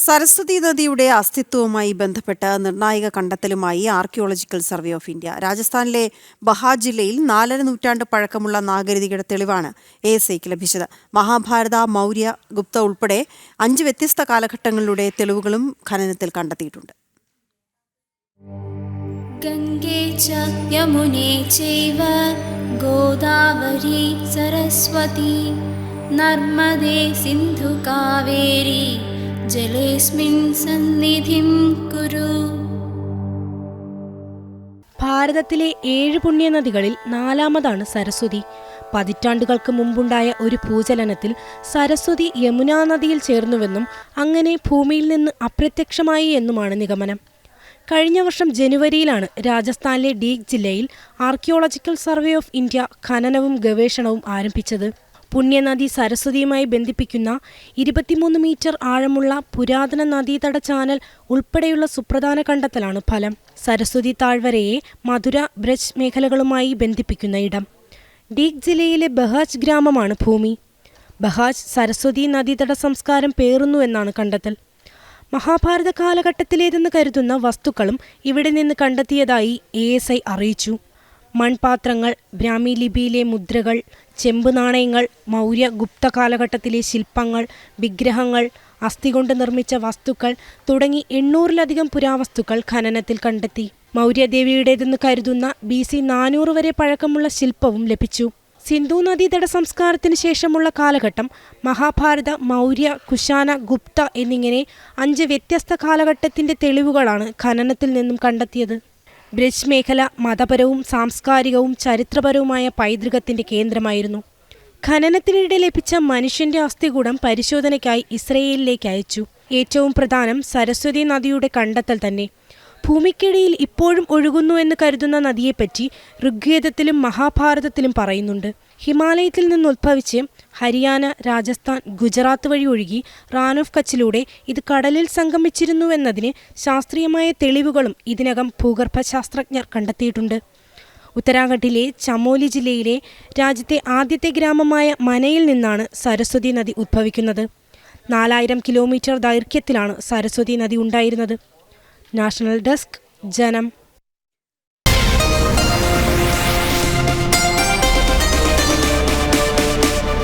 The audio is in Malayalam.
സരസ്വതി നദിയുടെ അസ്തിത്വവുമായി ബന്ധപ്പെട്ട നിർണായക കണ്ടെത്തലുമായി ആർക്കിയോളജിക്കൽ സർവേ ഓഫ് ഇന്ത്യ. രാജസ്ഥാനിലെ ബഹാജ് ജില്ലയിൽ 4.5 നൂറ്റാണ്ട് പഴക്കമുള്ള നാഗരികതയുടെ തെളിവാണ് ASIക്ക് ലഭിച്ചത്. മഹാഭാരത, മൗര്യ, ഗുപ്ത ഉൾപ്പെടെ 5 വ്യത്യസ്ത കാലഘട്ടങ്ങളിലൂടെ തെളിവുകളും ഖനനത്തിൽ കണ്ടെത്തിയിട്ടുണ്ട്. ഗംഗേ ച യമുനേ ചൈവ ഗോദാവരി സരസ്വതി നർമ്മദേ സിന്ധു കാവേരി ജലേസ്മിൻ സന്നിധിം കുരു. ഭാരതത്തിലെ 7 പുണ്യനദികളിൽ 4ാമതാണ് സരസ്വതി. പതിറ്റാണ്ടുകൾക്ക് മുമ്പുണ്ടായ ഒരു ഭൂചലനത്തിൽ സരസ്വതി യമുനാ നദിയിൽ ചേർന്നുവെന്നും അങ്ങനെ ഭൂമിയിൽ നിന്ന് അപ്രത്യക്ഷമായി എന്നുമാണ് നിഗമനം. കഴിഞ്ഞ വർഷം ജനുവരിയിലാണ് രാജസ്ഥാനിലെ ഡീഗ് ജില്ലയിൽ ആർക്കിയോളജിക്കൽ സർവേ ഓഫ് ഇന്ത്യ ഖനനവും ഗവേഷണവും ആരംഭിച്ചത്. പുണ്യനദി സരസ്വതിയുമായി ബന്ധിപ്പിക്കുന്ന 23 മീറ്റർ ആഴമുള്ള പുരാതന നദീതട ചാനൽ ഉൾപ്പെടെയുള്ള സുപ്രധാന കണ്ടെത്തലാണ് ഫലം. സരസ്വതി താഴ്വരയെ മധുര, ബ്രജ് മേഖലകളുമായി ബന്ധിപ്പിക്കുന്ന ഇടം. ഡീഗ് ജില്ലയിലെ ബഹാജ് ഗ്രാമമാണ് ഭൂമി. ബഹാജ് സരസ്വതി നദീതട സംസ്കാരം പേറുന്നുവെന്നാണ് കണ്ടെത്തൽ. മഹാഭാരത കാലഘട്ടത്തിലേതെന്ന് കരുതുന്ന വസ്തുക്കളും ഇവിടെ നിന്ന് കണ്ടെത്തിയതായി ASI അറിയിച്ചു. മൺപാത്രങ്ങൾ, ബ്രാഹ്മി ലിപിയിലെ മുദ്രകൾ, ചെമ്പ് നാണയങ്ങൾ, മൗര്യ, ഗുപ്ത കാലഘട്ടത്തിലെ ശില്പങ്ങൾ, വിഗ്രഹങ്ങൾ, അസ്ഥി കൊണ്ട് നിർമ്മിച്ച വസ്തുക്കൾ തുടങ്ങി 800-ലധികം പുരാവസ്തുക്കൾ ഖനനത്തിൽ കണ്ടെത്തി. മൗര്യദേവിയുടേതെന്ന് കരുതുന്ന BC 400 വരെ പഴക്കമുള്ള ശില്പവും ലഭിച്ചു. സിന്ധു നദീതട സംസ്കാരത്തിന് ശേഷമുള്ള കാലഘട്ടം മഹാഭാരത, മൗര്യ, കുശാന, ഗുപ്ത എന്നിങ്ങനെ 5 വ്യത്യസ്ത കാലഘട്ടത്തിന്റെ തെളിവുകളാണ് ഖനനത്തിൽ നിന്നും കണ്ടെത്തിയത്. ബ്രജ് മേഖല മതപരവും സാംസ്കാരികവും ചരിത്രപരവുമായ പൈതൃകത്തിന്റെ കേന്ദ്രമായിരുന്നു. ഖനനത്തിനിടെ ലഭിച്ച മനുഷ്യന്റെ അസ്ഥികൂടം പരിശോധനയ്ക്കായി ഇസ്രയേലിലേക്ക് അയച്ചു. ഏറ്റവും പ്രധാനം സരസ്വതി നദിയുടെ കണ്ടെത്തൽ തന്നെ. ഭൂമിക്കിടയിൽ ഇപ്പോഴും ഒഴുകുന്നു എന്ന് കരുതുന്ന നദിയെപ്പറ്റി ഋഗ്വേദത്തിലും മഹാഭാരതത്തിലും പറയുന്നുണ്ട്. ഹിമാലയത്തിൽ നിന്നുദ്ഭവിച്ച് ഹരിയാന, രാജസ്ഥാൻ, ഗുജറാത്ത് വഴി ഒഴുകി റാൻ ഓഫ് കച്ചിലൂടെ ഇത് കടലിൽ സംഗമിച്ചിരുന്നുവെന്നതിന് ശാസ്ത്രീയമായ തെളിവുകളും ഇതിനകം ഭൂഗർഭശാസ്ത്രജ്ഞർ കണ്ടെത്തിയിട്ടുണ്ട്. ഉത്തരാഖണ്ഡിലെ ചമോലി ജില്ലയിലെ രാജ്യത്തെ ആദ്യത്തെ ഗ്രാമമായ മനയിൽ നിന്നാണ് സരസ്വതി നദി ഉദ്ഭവിക്കുന്നത്. 4000 കിലോമീറ്റർ ദൈർഘ്യത്തിലാണ് സരസ്വതി നദി ഉണ്ടായിരുന്നത്. നാഷണൽ ഡെസ്ക്, ജനം.